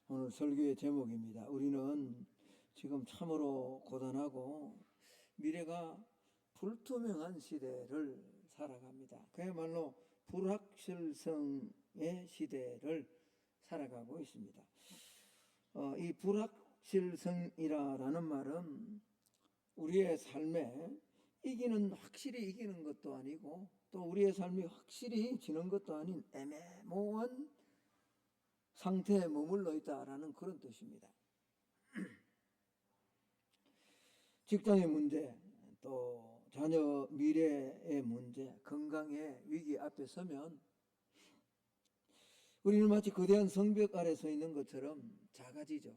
오늘 설교의 제목입니다. 우리는 지금 참으로 고단하고 미래가 불투명한 시대를 살아갑니다. 그야말로 불확실성의 시대를 살아가고 있습니다. 이 불확실성이라는 말은 우리의 삶에 확실히 이기는 것도 아니고 또 우리의 삶이 확실히 지는 것도 아닌 애매모호한 상태에 머물러 있다라는 그런 뜻입니다. 직장의 문제, 또 자녀 미래의 문제, 건강의 위기 앞에 서면 우리는 마치 거대한 성벽 아래 서 있는 것처럼 작아지죠.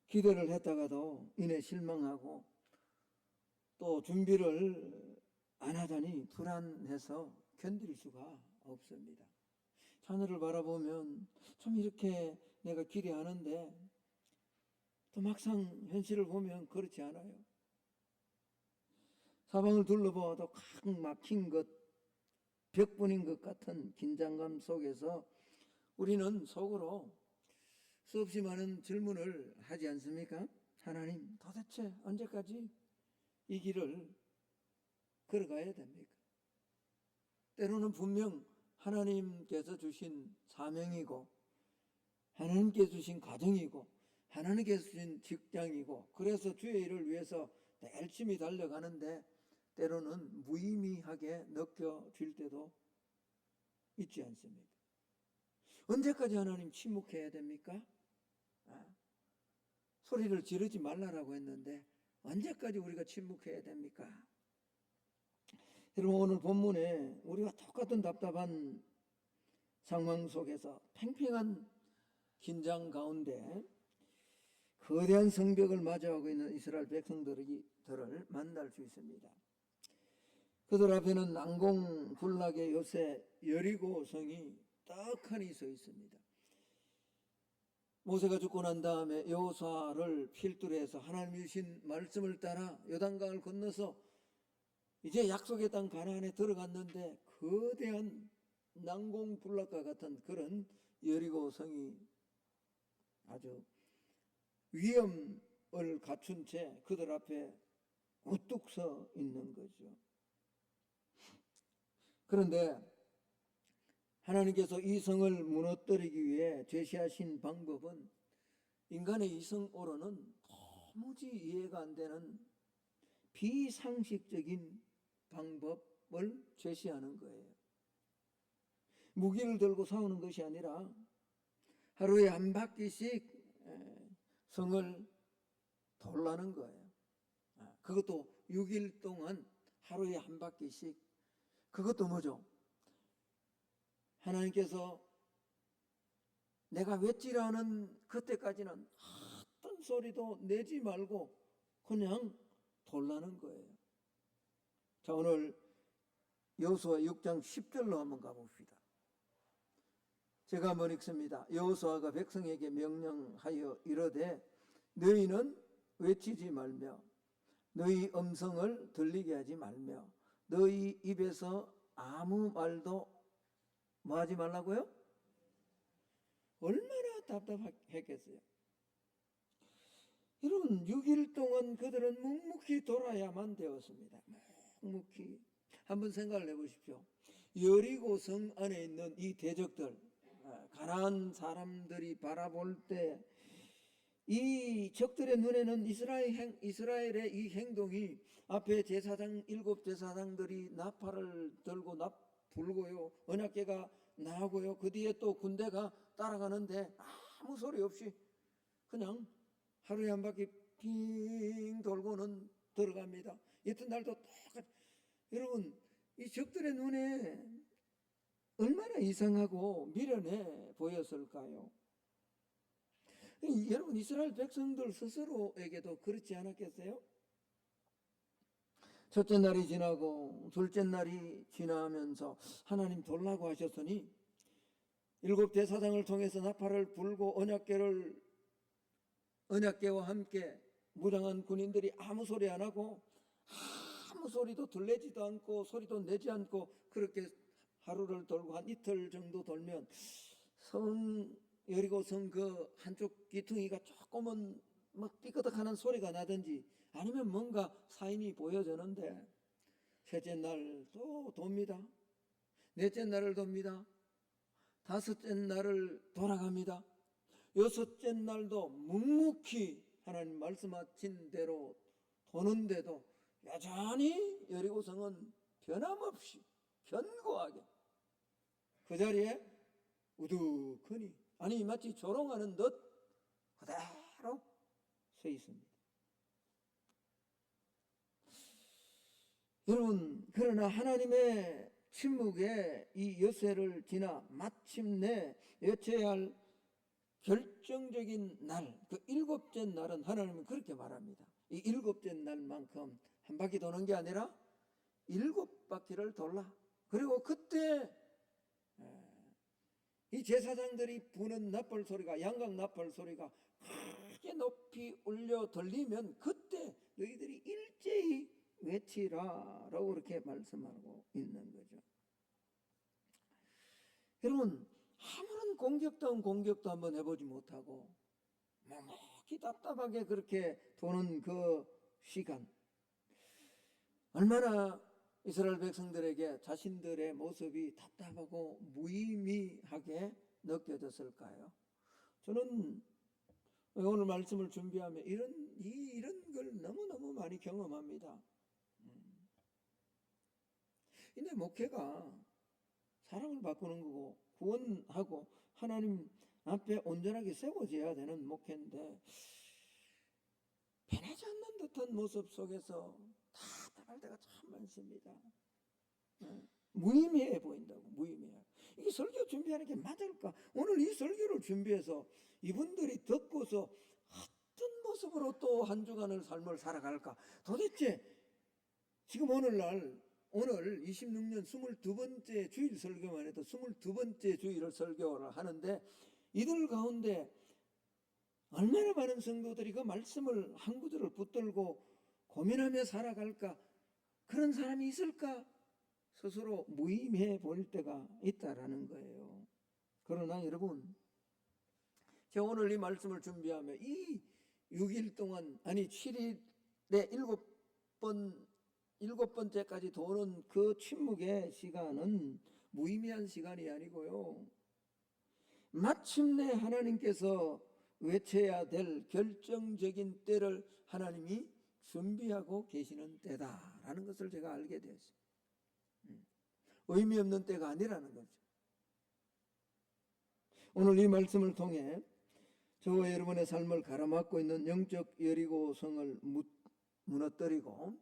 기대를 했다가도 이내 실망하고 또 준비를 안 하다니 불안해서 견딜 수가 없습니다. 자녀를 바라보면 좀 이렇게 내가 기대하는데 또 막상 현실을 보면 그렇지 않아요. 사방을 둘러봐도 꽉 막힌 것, 벽분인 것 같은 긴장감 속에서 우리는 속으로 수없이 많은 질문을 하지 않습니까? 하나님, 도대체 언제까지 이 길을 걸어가야 됩니까? 때로는 분명 하나님께서 주신 사명이고 하나님께서 주신 가정이고 하나님께서 주신 직장이고 그래서 주의 일을 위해서 열심히 달려가는데 때로는 무의미하게 느껴질 때도 있지 않습니까? 언제까지 하나님 침묵해야 됩니까? 소리를 지르지 말라라고 했는데 언제까지 우리가 침묵해야 됩니까? 여러분, 오늘 본문에 우리가 똑같은 답답한 상황 속에서 팽팽한 긴장 가운데 거대한 성벽을 마주하고 있는 이스라엘 백성들을 만날 수 있습니다. 그들 앞에는 난공불락의 요새 여리고 성이 떡하니 서 있습니다. 모세가 죽고 난 다음에 여호수아를 필두로 해서 하나님이 주신 말씀을 따라 요단강을 건너서 이제 약속의 땅 가나안에 들어갔는데 거대한 난공불락과 같은 그런 여리고 성이 아주 위험을 갖춘 채 그들 앞에 우뚝 서 있는 거죠. 그런데 하나님께서 이 성을 무너뜨리기 위해 제시하신 방법은 인간의 이성으로는 도무지 이해가 안 되는 비상식적인 방법을 제시하는 거예요. 무기를 들고 싸우는 것이 아니라 하루에 한 바퀴씩 성을 돌라는 거예요. 그것도 6일 동안 하루에 한 바퀴씩. 그것도 뭐죠? 하나님께서 내가 외치라는 그때까지는 어떤 소리도 내지 말고 그냥 돌라는 거예요. 자, 오늘 여호수아 6장 10절로 한번 가봅시다. 제가 한번 읽습니다. 여호수아가 백성에게 명령하여 이르되 너희는 외치지 말며 너희 음성을 들리게 하지 말며 너희 입에서 아무 말도 뭐 하지 말라고요? 얼마나 답답했겠어요. 여러분, 6일 동안 그들은 묵묵히 돌아야만 되었습니다. 묵묵히. 한번 생각을 해보십시오. 여리고 성 안에 있는 이 대적들, 가나안 사람들이 바라볼 때 이 적들의 눈에는 이스라엘의 이 행동이 앞에 일곱 제사장들이 나팔을 들고 불고요, 언약궤가 나오고요, 그 뒤에 또 군대가 따라가는데 아무 소리 없이 그냥 하루에 한 바퀴 빙 돌고는 들어갑니다. 이튿날도 똑같이. 여러분, 이 적들의 눈에 얼마나 이상하고 미련해 보였을까요? 여러분, 이스라엘 백성들 스스로에게도 그렇지 않았겠어요? 첫째 날이 지나고 둘째 날이 지나면서 하나님 돌라고 하셨으니 일곱 제사장을 통해서 나팔을 불고 언약궤와 함께 무장한 군인들이 아무 소리 안 하고 아무 소리도 들리지도 않고 소리도 내지 않고 그렇게 하루를 돌고 한 이틀 정도 돌면 여리고 성 그 한쪽 귀퉁이가 조금은 막 삐끄덕하는 소리가 나든지 아니면 뭔가 사인이 보여지는데 셋째 날 또 돕니다. 넷째 날을 돕니다. 다섯째 날을 돌아갑니다. 여섯째 날도 묵묵히 하나님 말씀하신 대로 도는데도 여전히 여리고성은 변함없이 견고하게 그 자리에 우두커니, 아니 마치 조롱하는 듯 그대로 서 있습니다. 여러분, 그러나 하나님의 침묵의 이 여세를 지나 마침내 여쳐야 할 결정적인 날, 그 일곱째 날은 하나님은 그렇게 말합니다. 이 일곱째 날만큼 한 바퀴 도는 게 아니라 일곱 바퀴를 돌라. 그리고 그때 이 제사장들이 부는 나팔 소리가, 양각 나팔 소리가 크게 높이 울려 들리면 그때 너희들이 일제히 외치라라고 그렇게 말씀하고 있는 거죠. 여러분, 아무런 공격도 한번 해보지 못하고 묵묵히 답답하게 그렇게 도는 그 시간, 얼마나 이스라엘 백성들에게 자신들의 모습이 답답하고 무의미하게 느껴졌을까요? 저는 오늘 말씀을 준비하며 이런 걸 너무너무 많이 경험합니다. 근데 목회가 사랑을 바꾸는 거고 구원하고 하나님 앞에 온전하게 세워져야 되는 목회인데 변하지 않는 듯한 모습 속에서 답답할 때가 참 많습니다. 무의미해 보인다고. 무의미해. 이 설교 준비하는 게 맞을까? 오늘 이 설교를 준비해서 이분들이 듣고서 어떤 모습으로 또 한 주간을 삶을 살아갈까? 도대체 지금 오늘 26년 22번째 주일 설교만 해도 22번째 주일을 설교를 하는데 이들 가운데 얼마나 많은 성도들이 그 말씀을 한 구절을 붙들고 고민하며 살아갈까? 그런 사람이 있을까? 스스로 무의미해 보일 때가 있다라는 거예요. 그러나 여러분, 제가 오늘 이 말씀을 준비하며 이 6일 동안, 아니 7일에 7번째까지 도는 그 침묵의 시간은 무의미한 시간이 아니고요, 마침내 하나님께서 외쳐야 될 결정적인 때를 하나님이 준비하고 계시는 때다라는 것을 제가 알게 되었어요. 의미 없는 때가 아니라는 거죠. 오늘 이 말씀을 통해 저와 여러분의 삶을 가로막고 있는 영적 여리고성을 무너뜨리고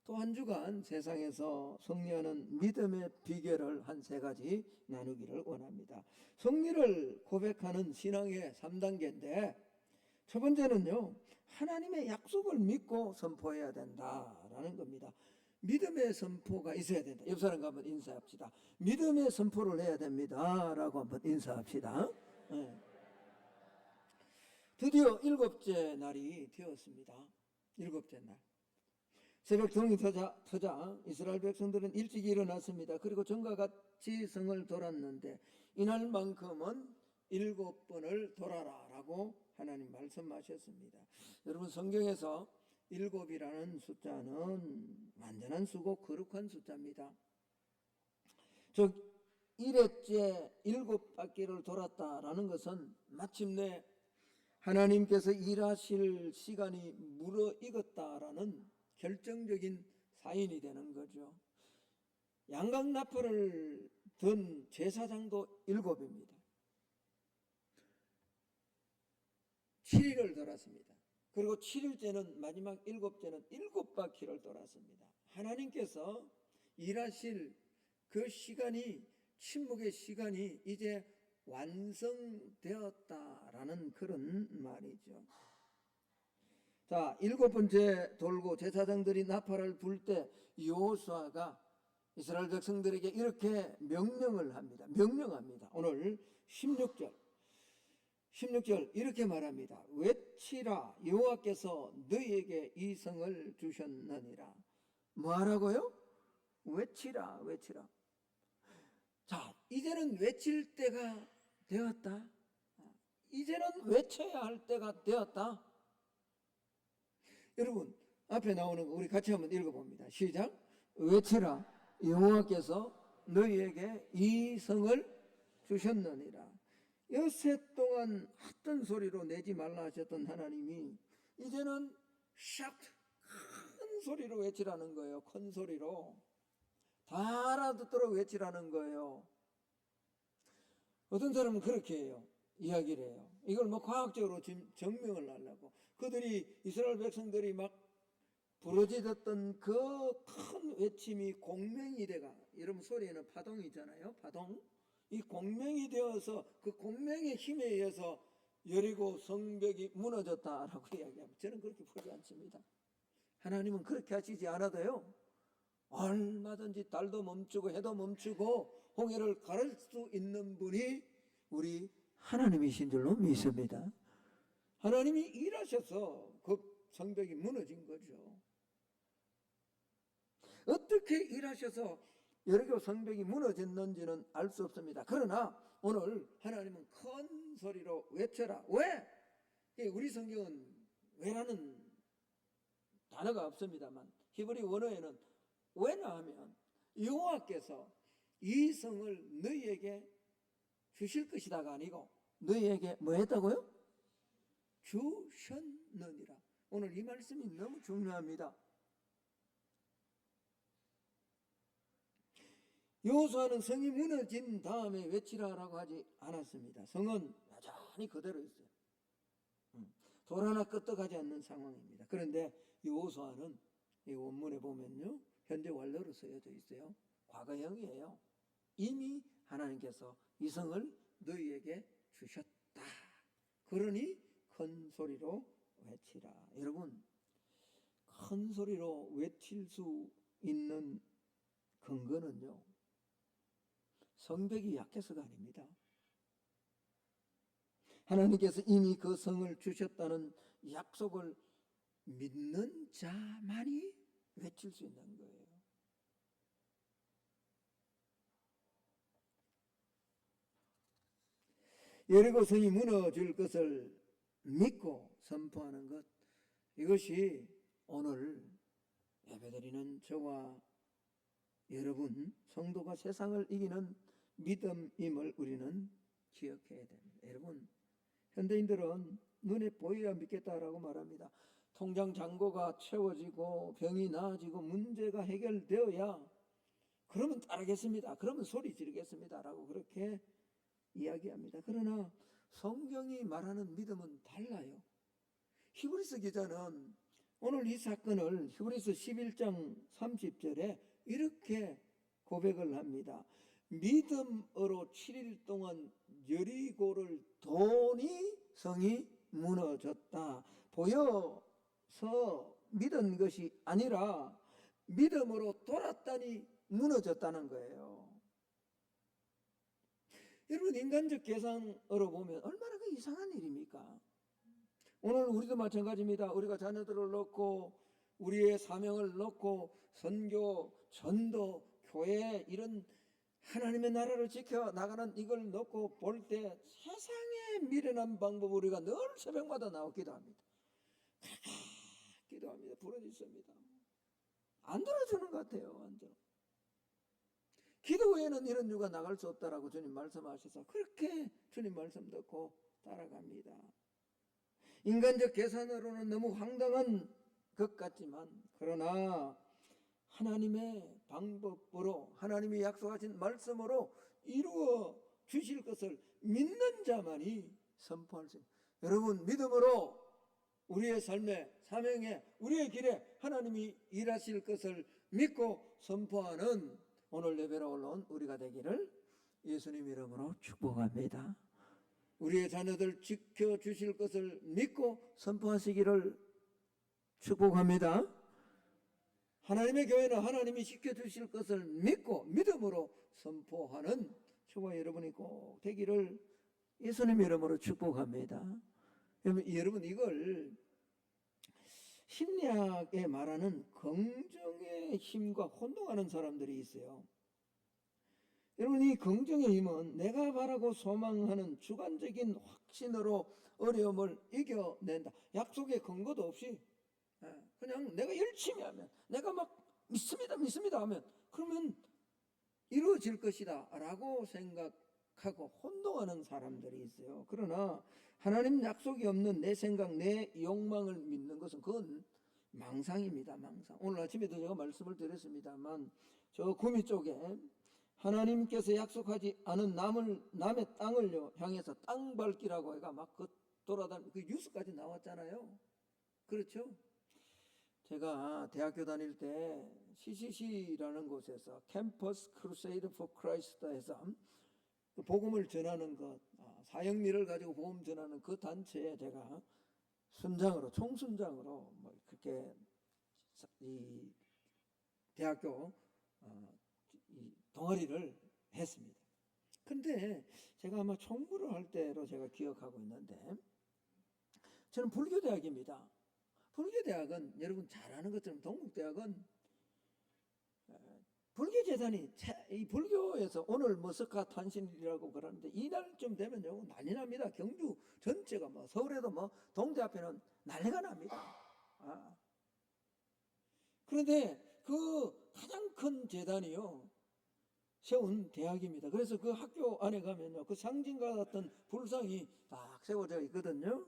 또 한 주간 세상에서 승리하는 믿음의 비결을 한 3가지 나누기를 원합니다. 승리를 고백하는 신앙의 3단계인데 첫 번째는요, 하나님의 약속을 믿고 선포해야 된다라는 겁니다. 믿음의 선포가 있어야 된다. 옆 사람과 한번 인사합시다. 믿음의 선포를 해야 됩니다 라고 한번 인사합시다. 네. 드디어 7째 날이 되었습니다. 7째 날 새벽 동이 터자 이스라엘 백성들은 일찍 일어났습니다. 그리고 전과 같이 성을 돌았는데 이날만큼은 7번을 돌아라 라고 하나님 말씀하셨습니다. 여러분, 성경에서 7이라는 숫자는 완전한 수고 거룩한 숫자입니다. 즉 1회째 7바퀴를 돌았다라는 것은 마침내 하나님께서 일하실 시간이 무르익었다라는 결정적인 사인이 되는 거죠. 양각 나팔을 든 제사장도 7입니다. 7일을 돌았습니다. 그리고 7일째는 마지막 7째는 7바퀴를 돌았습니다. 하나님께서 일하실 그 시간이, 침묵의 시간이 이제 완성되었다라는 그런 말이죠. 자, 7번째 돌고 제사장들이 나팔을 불 때 여호수아가 이스라엘 백성들에게 이렇게 명령을 합니다. 명령합니다. 오늘 16절 이렇게 말합니다. 외치라, 여호와께서 너희에게 이 성을 주셨느니라. 뭐하라고요? 외치라. 자, 이제는 외칠 때가 되었다. 이제는 외쳐야 할 때가 되었다. 여러분, 앞에 나오는 거 우리 같이 한번 읽어봅니다. 시작. 외치라. 여호와께서 너희에게 이 성을 주셨느니라. 여세 동안 헛된 소리로 내지 말라 하셨던 하나님이 이제는 큰 소리로 외치라는 거예요. 큰 소리로 다 알아듣도록 외치라는 거예요. 어떤 사람은 그렇게 해요. 이야기를 해요. 이걸 뭐 과학적으로 증명을 하려고. 그들이 이스라엘 백성들이 막 부러지던 그 큰 외침이 공명이 돼가, 여러분 소리에는 파동이 있잖아요. 파동. 이 공명이 되어서 그 공명의 힘에 의해서 여리고 성벽이 무너졌다라고 이야기합니다. 저는 그렇게 보지 않습니다. 하나님은 그렇게 하시지 않아도요, 얼마든지 달도 멈추고 해도 멈추고 홍해를 가를 수 있는 분이 우리 하나님이신 줄로 믿습니다. 하나님이 일하셔서 그 성벽이 무너진 거죠. 어떻게 일하셔서 여리고 성벽이 무너졌는지는 알 수 없습니다. 그러나 오늘 하나님은 큰 소리로 외쳐라. 왜? 우리 성경은 왜라는 단어가 없습니다만 히브리 원어에는 왜나 하면 여호와께서 이 성을 너희에게 주실 것이다가 아니고 너희에게 뭐 했다고요? 주셨느니라. 오늘 이 말씀이 너무 중요합니다. 여호수아는 성이 무너진 다음에 외치라라고 하지 않았습니다. 성은 여전히 그대로 있어요. 돌 하나 끄떡하지 않는 상황입니다. 그런데 여호수아는 이 원문에 보면요, 현재 완료로 쓰여져 있어요. 과거형이에요. 이미 하나님께서 이 성을 너희에게 주셨다. 그러니 큰 소리로 외치라. 여러분, 큰 소리로 외칠 수 있는 근거는요, 성벽이 약해서가 아닙니다. 하나님께서 이미 그 성을 주셨다는 약속을 믿는 자만이 외칠 수 있는 거예요. 여리고 성이 무너질 것을 믿고 선포하는 것, 이것이 오늘 예배드리는 저와 여러분 성도가 세상을 이기는 믿음임을 우리는 기억해야 됩니다. 여러분, 현대인들은 눈에 보여야 믿겠다라고 말합니다. 통장 잔고가 채워지고 병이 나아지고 문제가 해결되어야 그러면 따르겠습니다. 그러면 소리 지르겠습니다. 라고 그렇게 이야기합니다. 그러나 성경이 말하는 믿음은 달라요. 히브리서 기자는 오늘 이 사건을 히브리서 11장 30절에 이렇게 고백을 합니다. 믿음으로 7일 동안 여리고를 도니 성이 무너졌다. 보여서 믿은 것이 아니라 믿음으로 돌았다니 무너졌다는 거예요. 여러분, 인간적 계산으로 보면 얼마나 그 이상한 일입니까? 오늘 우리도 마찬가지입니다. 우리가 자녀들을 넣고 우리의 사명을 넣고 선교, 전도, 교회 이런 하나님의 나라를 지켜나가는 이걸 넣고 볼 때 세상에 미련한 방법 우리가 늘 새벽마다 나와 기도합니다. 기도합니다. 부르짖습니다. 안 들어주는 것 같아요. 완전. 기도 외에는 이런 유가 나갈 수 없다라고 주님 말씀하셔서 그렇게 주님 말씀 듣고 따라갑니다. 인간적 계산으로는 너무 황당한 것 같지만 그러나 하나님의 방법으로 하나님이 약속하신 말씀으로 이루어 주실 것을 믿는 자만이 선포할 수 있습니다. 여러분, 믿음으로 우리의 삶에 사명에 우리의 길에 하나님이 일하실 것을 믿고 선포하는 오늘 예배로 올라온 우리가 되기를 예수님 이름으로 축복합니다. 우리의 자녀들 지켜주실 것을 믿고 선포하시기를 축복합니다. 하나님의 교회는 하나님이 지켜주실 것을 믿고 믿음으로 선포하는 저와 여러분이 꼭 되기를 예수님 이름으로 축복합니다. 여러분, 이걸 심리학에 말하는 긍정의 힘과 혼동하는 사람들이 있어요. 여러분, 이 긍정의 힘은 내가 바라고 소망하는 주관적인 확신으로 어려움을 이겨낸다. 약속의 근거도 없이 그냥 내가 열심히 하면, 내가 막 믿습니다 하면 그러면 이루어질 것이다 라고 생각하고 혼동하는 사람들이 있어요. 그러나 하나님 약속이 없는 내 생각, 내 욕망을 믿는 것은 그건 망상입니다. 망상. 오늘 아침에도 제가 말씀을 드렸습니다만 저 구미 쪽에 하나님께서 약속하지 않은 남의 땅을 향해서 땅 밟기라고 해가 막 돌아다니는 그 뉴스까지 나왔잖아요. 그렇죠? 제가 대학교 다닐 때 CCC라는 곳에서 캠퍼스 크루세이드 포 크라이스트에서 복음을 전하는 것, 사형리를 가지고 복음 전하는 그 단체에 제가 순장으로, 총순장으로 뭐 그렇게 이 대학교 이 동아리를 했습니다. 근데 제가 아마 총무를 할 때로 제가 기억하고 있는데, 저는 불교대학입니다. 불교대학은 여러분 잘 아는 것처럼 동국대학은 불교재단이, 이 불교에서 오늘 뭐 석가탄신이라고 그러는데 이날쯤 되면요 난리 납니다. 경주 전체가, 뭐 서울에도 뭐 동대 앞에는 난리가 납니다. 그런데 그 가장 큰 재단이요 세운 대학입니다. 그래서 그 학교 안에 가면요 그 상징과 같은 불상이 딱 세워져 있거든요.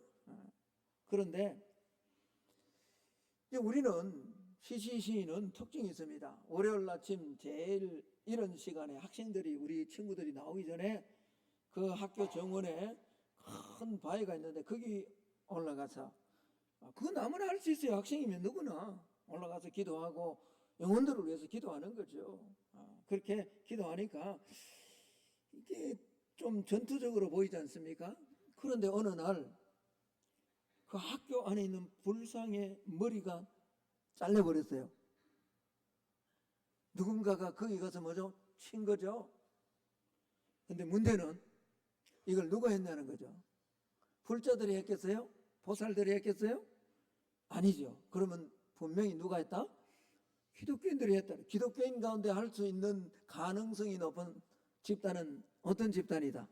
그런데 우리는 CCC는 특징이 있습니다. 월요일 아침 제일 이런 시간에 학생들이, 우리 친구들이 나오기 전에 그 학교 정원에 큰 바위가 있는데 거기 올라가서, 그거 아무나 할 수 있어요. 학생이면 누구나 올라가서 기도하고 영혼들을 위해서 기도하는 거죠. 그렇게 기도하니까 이게 좀 전투적으로 보이지 않습니까? 그런데 어느 날 그 학교 안에 있는 불상의 머리가 잘려버렸어요. 누군가가 거기 가서 뭐죠? 친 거죠. 근데 문제는 이걸 누가 했냐는 거죠. 불자들이 했겠어요? 보살들이 했겠어요? 아니죠. 그러면 분명히 누가 했다? 기독교인들이 했다. 기독교인 가운데 할 수 있는 가능성이 높은 집단은 어떤 집단이다?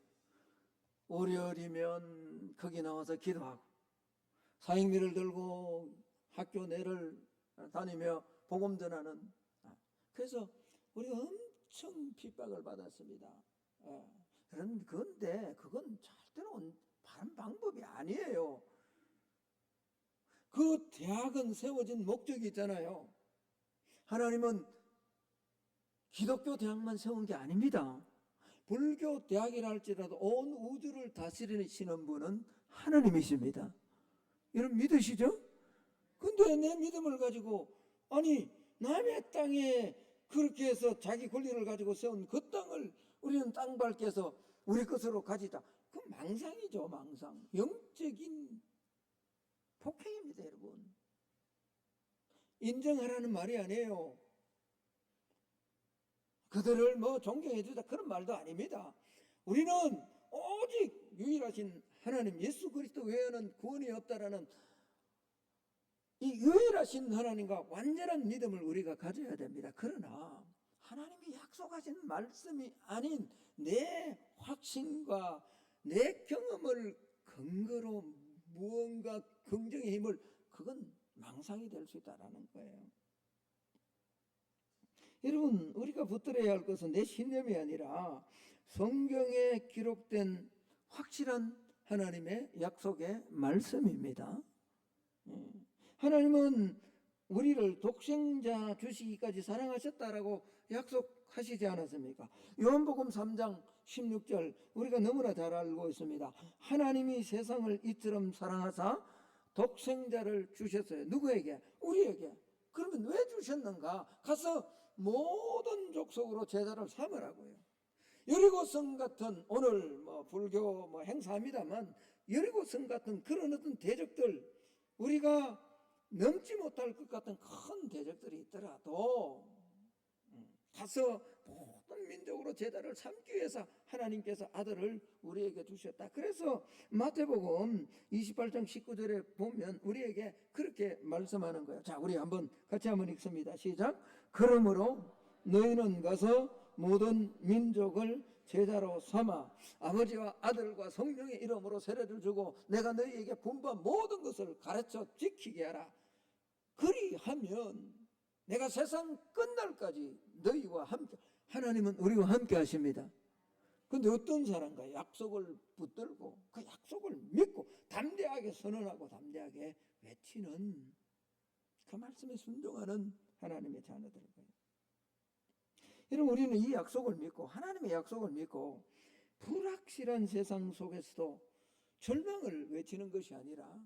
월요일이면 거기 나와서 기도하고 사행미를 들고 학교 내를 다니며 복음 전하는. 그래서 우리가 엄청 핍박을 받았습니다. 그런데 그건 절대로 바른 방법이 아니에요. 그 대학은 세워진 목적이 있잖아요. 하나님은 기독교 대학만 세운 게 아닙니다. 불교 대학이라 할지라도 온 우주를 다스리시는 분은 하나님이십니다. 여러분 믿으시죠? 근데 내 믿음을 가지고, 아니 남의 땅에 그렇게 해서 자기 권리를 가지고 세운 그 땅을 우리는 땅 밟게 해서 우리 것으로 가지자. 그 망상이죠. 망상. 영적인 폭행입니다. 여러분 인정하라는 말이 아니에요. 그들을 뭐 존경해주자 그런 말도 아닙니다. 우리는 오직 유일하신 하나님 예수 그리스도 외에는 구원이 없다라는 이 유일하신 하나님과 완전한 믿음을 우리가 가져야 됩니다. 그러나 하나님이 약속하신 말씀이 아닌 내 확신과 내 경험을 근거로 무언가 긍정의 힘을, 그건 망상이 될 수 있다는 거예요. 여러분 우리가 붙들어야 할 것은 내 신념이 아니라 성경에 기록된 확실한 하나님의 약속의 말씀입니다. 하나님은 우리를 독생자 주시기까지 사랑하셨다라고 약속하시지 않았습니까? 요한복음 3장 16절 우리가 너무나 잘 알고 있습니다. 하나님이 세상을 이처럼 사랑하사 독생자를 주셨어요. 누구에게? 우리에게. 그러면 왜 주셨는가? 가서 모든 족속으로 제자를 삼으라고요. 여리고성 같은, 오늘 뭐 불교 뭐 행사합니다만 여리고성 같은 그런 어떤 대적들, 우리가 넘지 못할 것 같은 큰 대적들이 있더라도 가서 모든 민족으로 제자를 삼기 위해서 하나님께서 아들을 우리에게 주셨다. 그래서 마태복음 28장 19절에 보면 우리에게 그렇게 말씀하는 거예요. 자, 우리 같이 한번 읽습니다. 시작. 그러므로 너희는 가서 모든 민족을 제자로 삼아 아버지와 아들과 성령의 이름으로 세례를 주고 내가 너희에게 분부한 모든 것을 가르쳐 지키게 하라. 그리하면 내가 세상 끝날까지 너희와 함께. 하나님은 우리와 함께 하십니다. 근데 어떤 사람과 약속을 붙들고 그 약속을 믿고 담대하게 선언하고 담대하게 외치는 그 말씀에 순종하는 하나님의 자녀들인 거예요. 여러분, 우리는 이 약속을 믿고 하나님의 약속을 믿고 불확실한 세상 속에서도 절망을 외치는 것이 아니라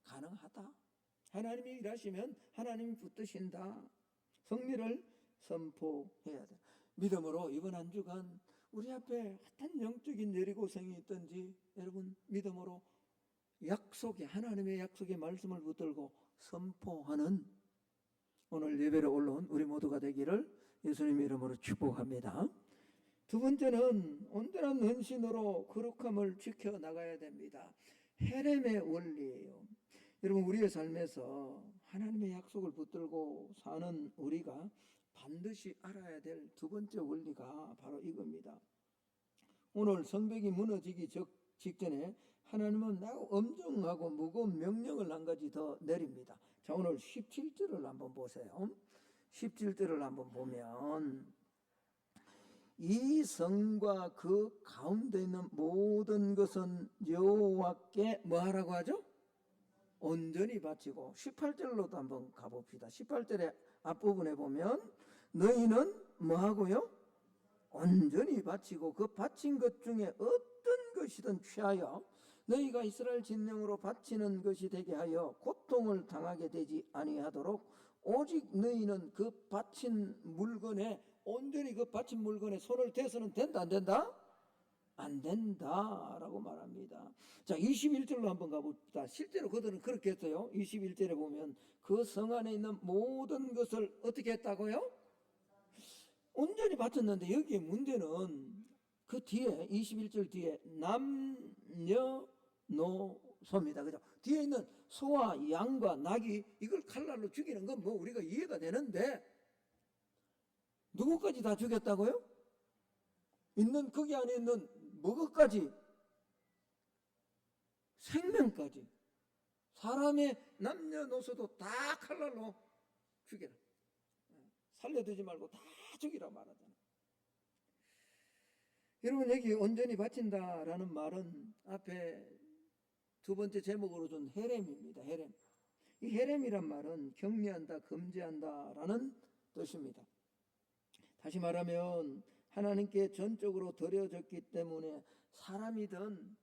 가능하다. 하나님이 일하시면 하나님이 붙드신다. 승리를 선포해야 돼. 믿음으로 이번 한 주간 우리 앞에 어떤 영적인 내리고생이 있든지 여러분 믿음으로 하나님의 약속의 말씀을 붙들고 선포하는 오늘 예배로 올라온 우리 모두가 되기를 예수님 이름으로 축복합니다. 두 번째는 온전한 헌신으로 거룩함을 지켜나가야 됩니다. 헤렘의 원리예요. 여러분, 우리의 삶에서 하나님의 약속을 붙들고 사는 우리가 반드시 알아야 될 두 번째 원리가 바로 이겁니다. 오늘 성벽이 무너지기 직전에 하나님은 매우 엄정하고 무거운 명령을 한 가지 더 내립니다. 자, 오늘 17절을 한번 보세요. 17절을 한번 보면 이 성과 그 가운데 있는 모든 것은 여호와께 뭐하라고 하죠? 온전히 바치고. 18절로도 한번 가봅시다. 18절의 앞부분에 보면 너희는 뭐하고요? 온전히 바치고 그 바친 것 중에 어떤 것이든 취하여 너희가 이스라엘 진영으로 바치는 것이 되게 하여 고통을 당하게 되지 아니하도록 오직 너희는 그 바친 물건에 온전히 그 바친 물건에 손을 대서는 된다 안 된다? 안 된다라고 말합니다. 자, 21절로 한번 가봅시다. 실제로 그들은 그렇게 했어요. 21절에 보면 그 성 안에 있는 모든 것을 어떻게 했다고요? 온전히 바쳤는데 여기에 문제는 그 뒤에 21절 뒤에 남녀노소입니다. 그죠? 뒤에 있는 소와 양과 낙이 이걸 칼날로 죽이는 건 뭐 우리가 이해가 되는데 누구까지 다 죽였다고요? 있는 거기 안에 있는 뭐까지? 생명까지. 사람의 남녀노소도 다 칼날로 죽여라. 살려두지 말고 다 죽이라 말하잖아. 여러분, 여기 온전히 바친다라는 말은 앞에 두 번째 제목으로 준 헤렘입니다. 헤렘. 이 헤렘이란 말은 격리한다, 금지한다라는 뜻입니다. 다시 말하면 하나님께 전적으로 드려졌기 때문에 사람이든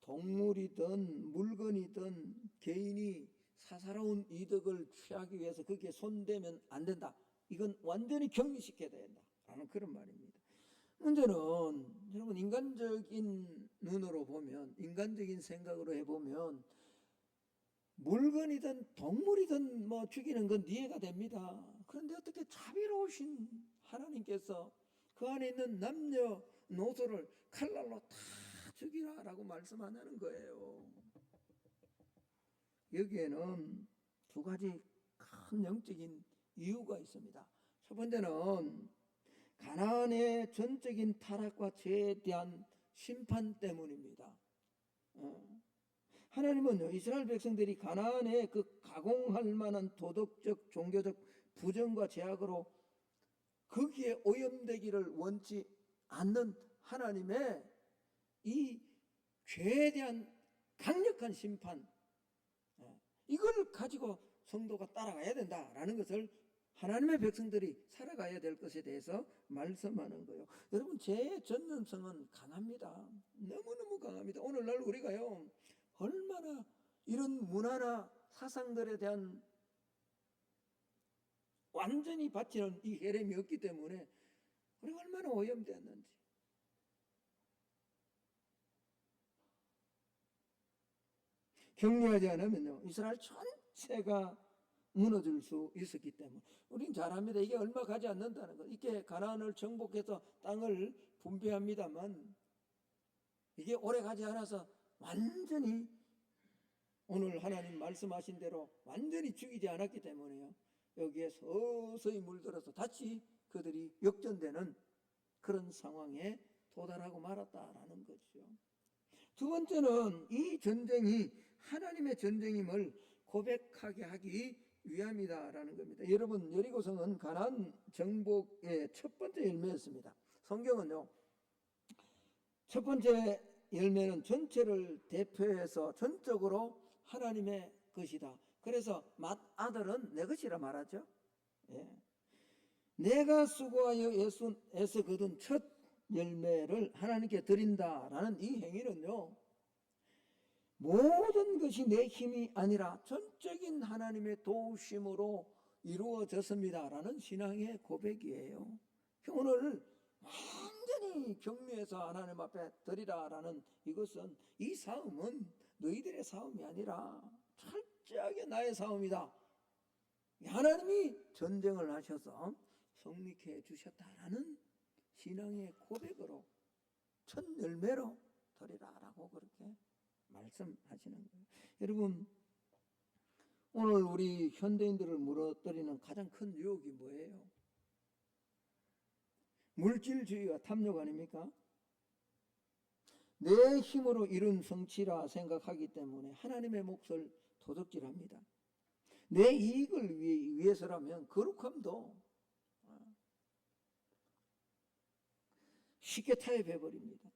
동물이든 물건이든 개인이 사사로운 이득을 취하기 위해서 거기에 손대면 안 된다. 이건 완전히 격리시켜야 된다라는 그런 말입니다. 문제는 여러분, 인간적인 눈으로 보면, 인간적인 생각으로 해보면 물건이든 동물이든 뭐 죽이는 건 이해가 됩니다. 그런데 어떻게 자비로우신 하나님께서 그 안에 있는 남녀노소를 칼날로 다 죽이라라고 말씀하냐는 거예요. 여기에는 두 가지 큰 영적인 이유가 있습니다. 첫 번째는 가나안의 전적인 타락과 죄에 대한 심판 때문입니다. 하나님은 이스라엘 백성들이 가나안의 그 가공할 만한 도덕적, 종교적 부정과 제약으로 거기에 오염되기를 원치 않는 하나님의 이 죄에 대한 강력한 심판, 이걸 가지고 성도가 따라가야 된다라는 것을 하나님의 백성들이 살아가야 될 것에 대해서 말씀하는 거예요. 여러분, 죄의 전념성은 강합니다. 너무너무 강합니다. 오늘날 우리가요, 얼마나 이런 문화나 사상들에 대한 완전히 바치는 이 헤렘이 없기 때문에 우리가 얼마나 오염되었는지. 격려하지 않으면요, 이스라엘 전체가 무너질 수 있었기 때문에 우리는 잘 압니다. 이게 얼마 가지 않는다는 것. 이게 가나안을 정복해서 땅을 분배합니다만 이게 오래 가지 않아서 완전히 오늘 하나님 말씀하신 대로 완전히 죽이지 않았기 때문에요, 여기에 서서히 물들어서 다시 그들이 역전되는 그런 상황에 도달하고 말았다라는 거죠. 두 번째는 이 전쟁이 하나님의 전쟁임을 고백하게 하기 위함이다라는 겁니다. 여러분, 여리고성은 가나안 정복의 첫 번째 열매였습니다. 성경은요, 첫 번째 열매는 전체를 대표해서 전적으로 하나님의 것이다. 그래서 맏아들은 내 것이라 말하죠. 예. 내가 수고하여 애써 거둔 첫 열매를 하나님께 드린다라는 이 행위는요, 모든 것이 내 힘이 아니라 전적인 하나님의 도우심으로 이루어졌습니다라는 신앙의 고백이에요. 오늘 완전히 격려해서 하나님 앞에 드리라라는 이것은, 이 싸움은 너희들의 싸움이 아니라 철저하게 나의 싸움이다. 하나님이 전쟁을 하셔서 성리케 해주셨다라는 신앙의 고백으로 첫 열매로 드리라라고 그렇게 말씀하시는 거예요. 여러분, 오늘 우리 현대인들을 무너뜨리는 가장 큰 유혹이 뭐예요? 물질주의와 탐욕 아닙니까? 내 힘으로 이룬 성취라 생각하기 때문에 하나님의 몫을 도둑질합니다. 내 이익을 위해서라면 거룩함도 쉽게 타협해버립니다.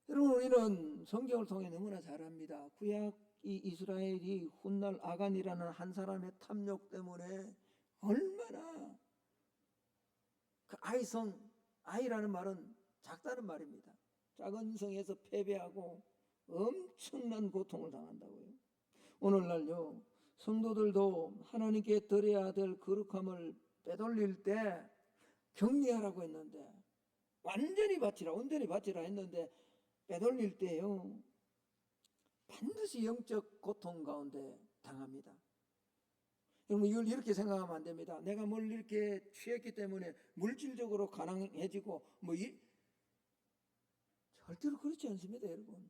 여러분, 우리는 성경을 통해 너무나 잘 압니다. 구약 이스라엘이 훗날 아간이라는 한 사람의 탐욕 때문에 얼마나 그 아이라는 말은 작다는 말입니다. 작은 성에서 패배하고 엄청난 고통을 당한다고요. 오늘날요, 성도들도 하나님께 드려야 될 거룩함을 빼돌릴 때 격리하라고 했는데, 온전히 바치라 했는데 빼돌릴 때요, 반드시 영적 고통 가운데 당합니다. 여러분, 이걸 이렇게 생각하면 안 됩니다. 내가 뭘 이렇게 취했기 때문에 물질적으로 가난해지고 절대로 그렇지 않습니다. 여러분,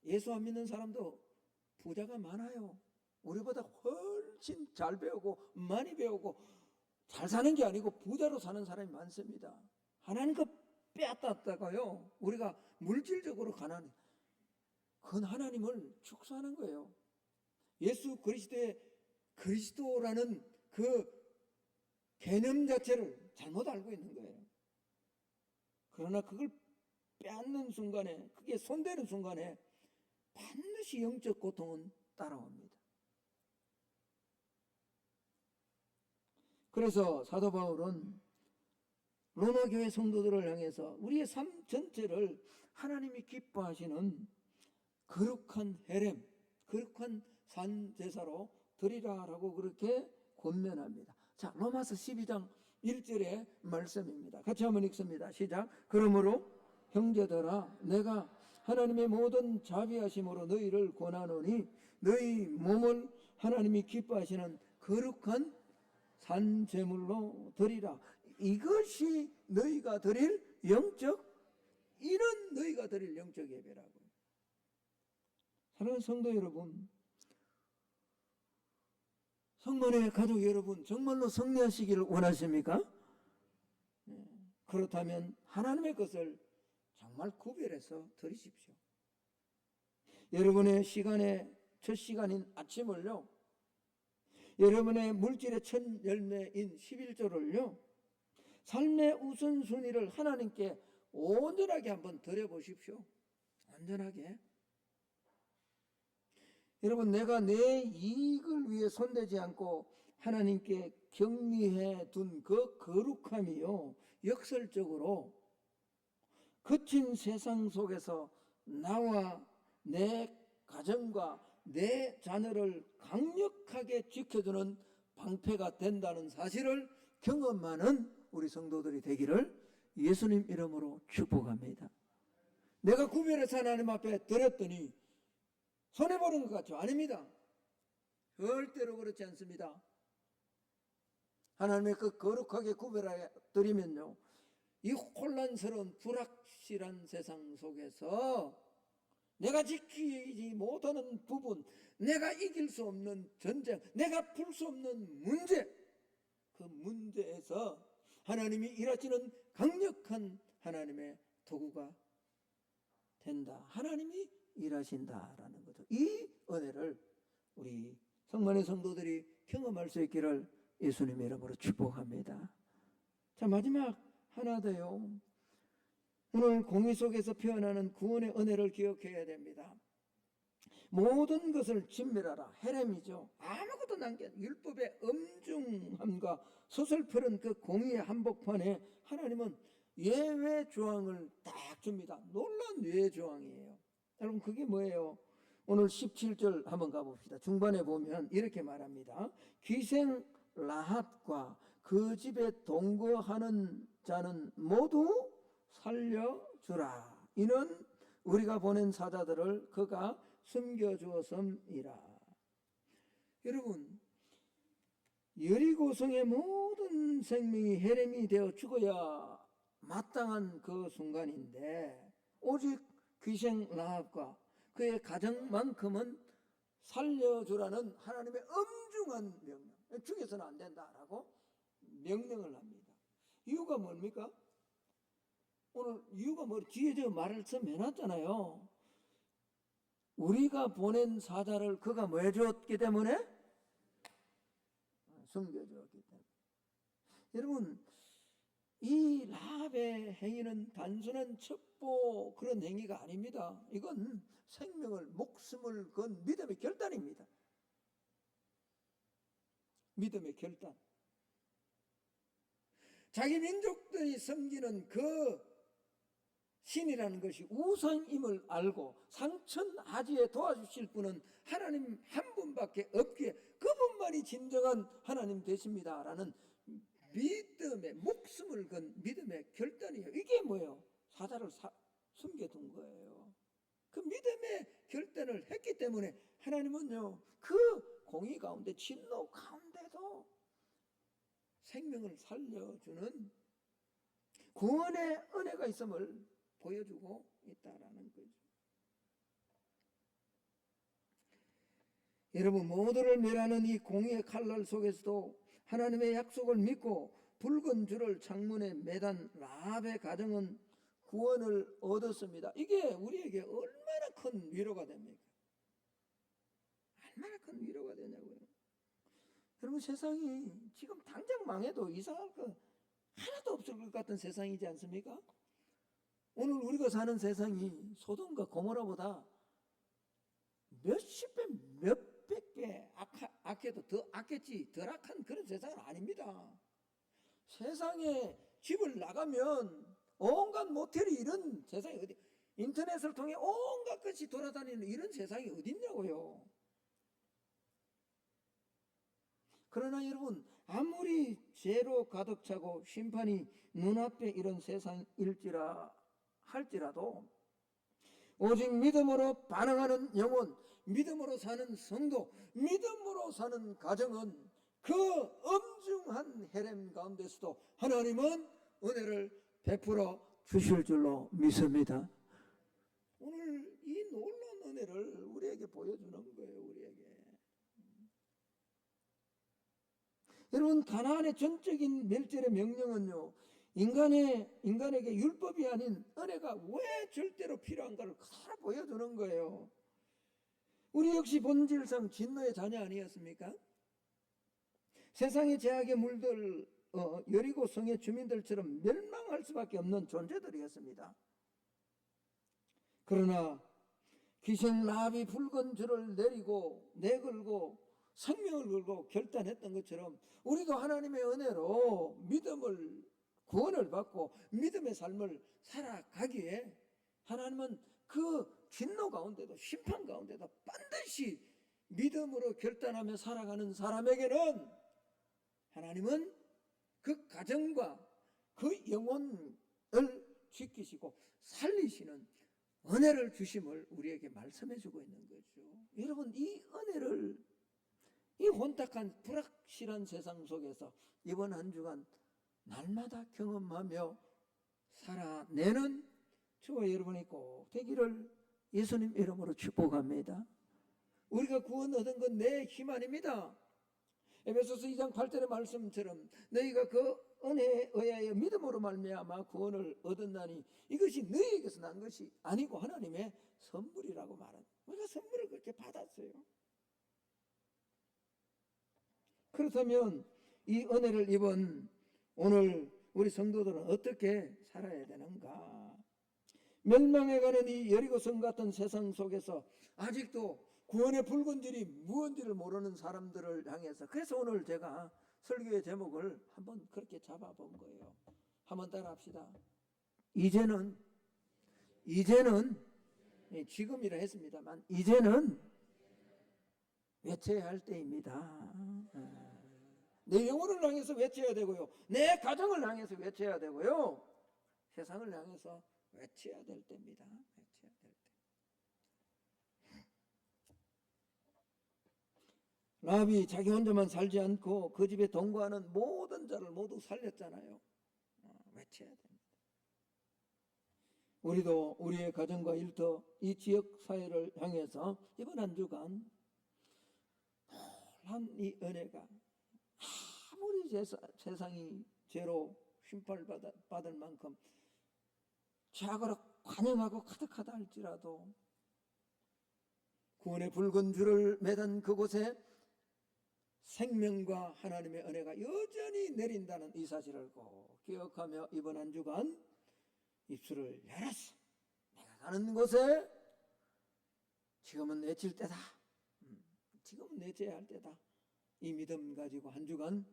예수 안 믿는 사람도 부자가 많아요. 우리보다 훨씬 잘 배우고 많이 배우고 잘 사는 게 아니고 부자로 사는 사람이 많습니다. 하나님 그 빼앗았다가요, 우리가 물질적으로 가난해, 그건 하나님을 축소하는 거예요. 예수 그리스도라는 그 개념 자체를 잘못 알고 있는 거예요. 그러나 그걸 빼앗는 순간에, 그게 손대는 순간에 반드시 영적 고통은 따라옵니다. 그래서 사도 바울은 로마 교회 성도들을 향해서 우리의 삶 전체를 하나님이 기뻐하시는 거룩한 헤렘, 거룩한 산제사로 드리라라고 그렇게 권면합니다. 자, 로마서 12장 1절의 말씀입니다. 같이 한번 읽습니다. 시작. 그러므로 형제들아, 내가 하나님의 모든 자비하심으로 너희를 권하노니 너희 몸을 하나님이 기뻐하시는 거룩한 산제물로 드리라. 이것이 너희가 드릴 이런 너희가 드릴 영적 예배라고요. 사랑하는 성도 여러분, 성만의 가족 여러분, 정말로 승리하시기를 원하십니까? 그렇다면 하나님의 것을 정말 구별해서 드리십시오. 여러분의 첫 시간인 아침을요, 여러분의 물질의 첫 열매인 11조를요, 삶의 우선순위를 하나님께 온전하게 한번 드려보십시오. 온전하게. 여러분, 내가 내 이익을 위해 손대지 않고 하나님께 격리해 둔 그 거룩함이요, 역설적으로 거친 세상 속에서 나와 내 가정과 내 자녀를 강력하게 지켜주는 방패가 된다는 사실을 경험하는 우리 성도들이 되기를 예수님 이름으로 축복합니다. 내가 구별해서 하나님 앞에 드렸더니 손해보는 것 같죠? 아닙니다. 절대로 그렇지 않습니다. 하나님의 그 거룩하게 구별하여 드리면요, 이 혼란스러운 불확실한 세상 속에서 내가 지키지 못하는 부분, 내가 이길 수 없는 전쟁, 내가 풀 수 없는 문제, 그 문제에서 하나님이 일하시는 강력한 하나님의 도구가 된다. 하나님이 일하신다라는 거죠. 이 은혜를 우리 성만의 성도들이 경험할 수 있기를 예수님의 이름으로 축복합니다. 자, 마지막 하나 더요. 오늘 공의 속에서 표현하는 구원의 은혜를 기억해야 됩니다. 모든 것을 진멸하라. 헤렘이죠. 아무것도 남겨 율법의 엄중함과 서슬퍼런 그 공의의 한복판에 하나님은 예외 조항을 딱 줍니다. 놀라운 예외 조항이에요. 여러분, 그게 뭐예요? 오늘 17절 한번 가봅시다. 중반에 보면 이렇게 말합니다. 기생 라합과 그 집에 동거하는 자는 모두 살려주라. 이는 우리가 보낸 사자들을 그가 숨겨주었음이라. 여러분, 여리고성의 모든 생명이 헤렘이 되어 죽어야 마땅한 그 순간인데 오직 귀생 라합과 그의 가정만큼은 살려주라는 하나님의 엄중한 명령, 죽여서는 안 된다라고 명령을 합니다. 이유가 뭡니까? 오늘 이유가 뭐 뒤에 저 말을 좀 해놨잖아요. 우리가 보낸 사자를 그가 뭐 해주었기 때문에? 숨겨주었기 때문에. 여러분, 이 라합의 행위는 단순한 첩보 그런 행위가 아닙니다. 이건 생명을, 목숨을 건 믿음의 결단입니다. 믿음의 결단. 자기 민족들이 섬기는 그 신이라는 것이 우상임을 알고 상천하지에 도와주실 분은 하나님 한 분밖에 없기에 그분만이 진정한 하나님 되십니다라는 믿음의, 목숨을 건 믿음의 결단이에요. 이게 뭐예요? 사자를 숨겨둔 거예요. 그 믿음의 결단을 했기 때문에 하나님은요, 그 공의 가운데, 진노 가운데도 생명을 살려주는 구원의 은혜가 있음을 보여주고 있다라는 거죠. 여러분, 모두를 멸하는 이 공의의 칼날 속에서도 하나님의 약속을 믿고 붉은 줄을 창문에 매단 라합의 가정은 구원을 얻었습니다. 이게 우리에게 얼마나 큰 위로가 됩니까? 얼마나 큰 위로가 되냐고요. 여러분, 세상이 지금 당장 망해도 이상할 거 하나도 없을 것 같은 세상이지 않습니까? 오늘 우리가 사는 세상이 소돔과 고모라보다 몇십 배, 몇백 배 악해도 더 악했지 덜 악한 그런 세상은 아닙니다. 세상에 집을 나가면 온갖 모텔이 이런 세상이 어디, 인터넷을 통해 온갖 것이 돌아다니는 이런 세상이 어디 있냐고요. 그러나 여러분, 아무리 죄로 가득 차고 심판이 눈앞에 이런 세상일지라 할지라도 오직 믿음으로 반응하는 영혼, 믿음으로 사는 성도, 믿음으로 사는 가정은 그 엄중한 헤렘 가운데서도 하나님은 은혜를 베풀어 주실 줄로 믿습니다. 오늘 이 놀라운 은혜를 우리에게 보여주는 거예요. 우리에게. 여러분, 가나안의 전적인 멸절의 명령은요, 인간에게 율법이 아닌 은혜가 왜 절대로 필요한가를 그대로 보여주는 거예요. 우리 역시 본질상 진노의 자녀 아니었습니까? 세상의 죄악에 물들 여리고 성의 주민들처럼 멸망할 수밖에 없는 존재들이었습니다. 그러나 귀신 라합이 붉은 줄을 내걸고 생명을 걸고 결단했던 것처럼 우리도 하나님의 은혜로 믿음을, 구원을 받고 믿음의 삶을 살아가기에 하나님은 그 진노 가운데도 심판 가운데도 반드시 믿음으로 결단하며 살아가는 사람에게는 하나님은 그 가정과 그 영혼을 지키시고 살리시는 은혜를 주심을 우리에게 말씀해 주고 있는 거죠. 여러분, 이 은혜를 이 혼탁한 불확실한 세상 속에서 이번 한 주간 날마다 경험하며 살아내는 저와 여러분이 꼭 되기를 예수님 이름으로 축복합니다. 우리가 구원 얻은 건 내 힘 아닙니다. 에베소서 2장 8절의 말씀처럼 너희가 그 은혜에 의하여 믿음으로 말미암아 구원을 얻었나니 이것이 너희에게서 난 것이 아니고 하나님의 선물이라고 말합니다. 우리가 선물을 그렇게 받았어요. 그렇다면 이 은혜를 입은 오늘 우리 성도들은 어떻게 살아야 되는가? 멸망해가는 이 여리고성 같은 세상 속에서 아직도 구원의 붉은줄이 무언지를 모르는 사람들을 향해서, 그래서 오늘 제가 설교의 제목을 한번 그렇게 잡아본 거예요. 한번 따라 합시다. 이제는 지금이라 했습니다만 이제는 외쳐야 할 때입니다. 내 영혼을 향해서 외쳐야 되고요, 내 가정을 향해서 외쳐야 되고요, 세상을 향해서 외쳐야 될 때입니다. 외쳐야 될 때. 라합이 자기 혼자만 살지 않고 그 집에 동거하는 모든 자를 모두 살렸잖아요. 외쳐야 됩니다. 우리도 우리의 가정과 일터, 이 지역 사회를 향해서 이번 한 주간 놀란 이 은혜가, 아무리 세상이 죄로 쉼팔받을 만큼 죄악으로 관영하고 가득하다 할지라도 구원의 붉은 줄을 매단 그곳에 생명과 하나님의 은혜가 여전히 내린다는 이 사실을 꼭 기억하며 이번 한 주간 입술을 열었어. 내가 가는 곳에 지금은 외칠 때다. 지금은 외쳐야 할 때다. 이 믿음 가지고 한 주간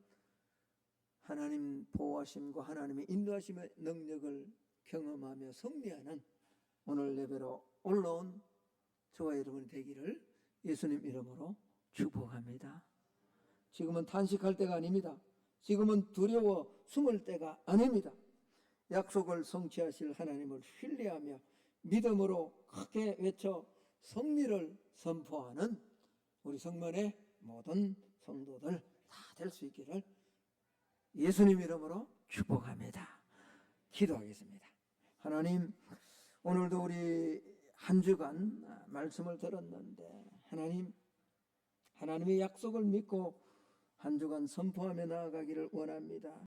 하나님 보호하심과 하나님의 인도하심의 능력을 경험하며 승리하는 오늘 예배로 올라온 저와 여러분이 되기를 예수님 이름으로 축복합니다. 지금은 탄식할 때가 아닙니다. 지금은 두려워 숨을 때가 아닙니다. 약속을 성취하실 하나님을 신뢰하며 믿음으로 크게 외쳐 승리를 선포하는 우리 성만의 모든 성도들 다 될 수 있기를 예수님 이름으로 축복합니다. 기도하겠습니다. 하나님, 오늘도 우리 한 주간 말씀을 들었는데 하나님의 약속을 믿고 한 주간 선포하며 나아가기를 원합니다.